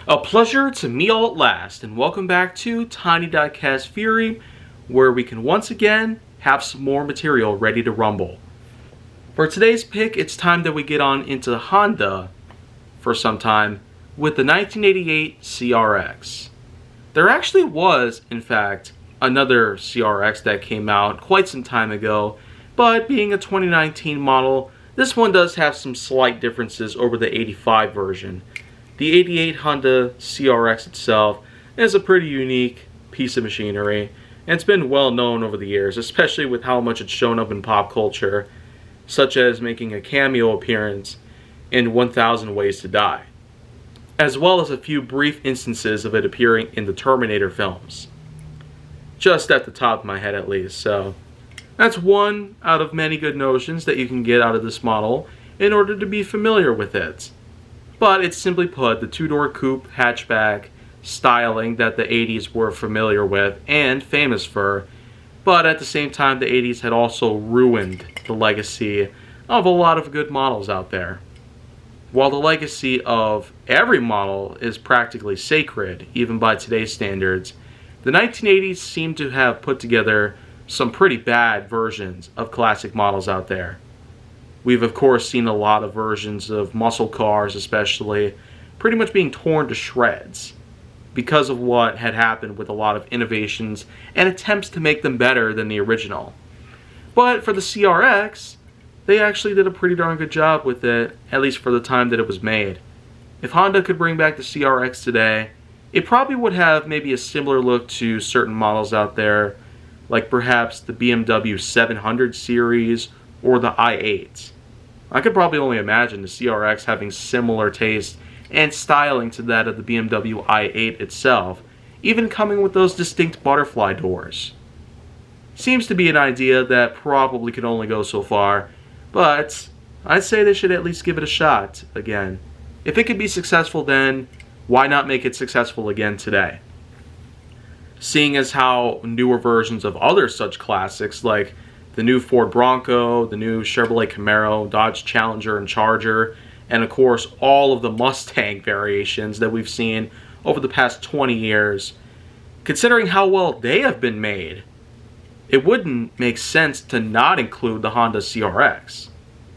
A pleasure to meet all at last, and welcome back to Tiny Diecast Fury, where we can once again have some more material ready to rumble. For today's pick, it's time that we get on into Honda for some time with the 1988 CRX. There actually was, in fact, another CRX that came out quite some time ago, but being a 2019 model, this one does have some slight differences over the 85 version. The 88 Honda CRX itself is a pretty unique piece of machinery, and it's been well known over the years, especially with how much it's shown up in pop culture, such as making a cameo appearance in 1000 Ways to Die, as well as a few brief instances of it appearing in the Terminator films. Just at the top of my head at least, so that's one out of many good notions that you can get out of this model in order to be familiar with it. But it's simply put, the two-door coupe hatchback styling that the 80s were familiar with and famous for, but at the same time the 80s had also ruined the legacy of a lot of good models out there. While the legacy of every model is practically sacred, even by today's standards, the 1980s seem to have put together some pretty bad versions of classic models out there. We've of course seen a lot of versions of muscle cars especially pretty much being torn to shreds because of what had happened with a lot of innovations and attempts to make them better than the original. But for the CRX, they actually did a pretty darn good job with it, at least for the time that it was made. If Honda could bring back the CRX today, it probably would have maybe a similar look to certain models out there, like perhaps the BMW 700 series or the i8. I could probably only imagine the CRX having similar taste and styling to that of the BMW i8 itself, even coming with those distinct butterfly doors. Seems to be an idea that probably could only go so far, but I'd say they should at least give it a shot again. If it could be successful then, why not make it successful again today? Seeing as how newer versions of other such classics like the new Ford Bronco, the new Chevrolet Camaro, Dodge Challenger and Charger, and of course all of the Mustang variations that we've seen over the past 20 years, considering how well they have been made, it wouldn't make sense to not include the Honda CRX.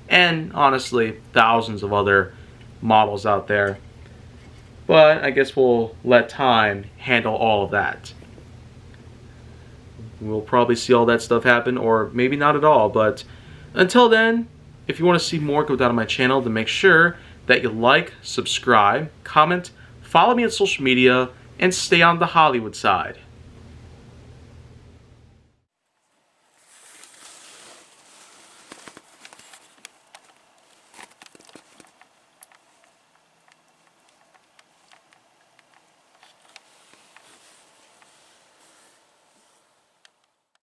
And honestly, thousands of other models out there. But I guess we'll let time handle all of that. We'll probably see all that stuff happen, or maybe not at all, but until then, if you want to see more go down on my channel, then make sure that you like, subscribe, comment, follow me on social media, and stay on the Hollywood side.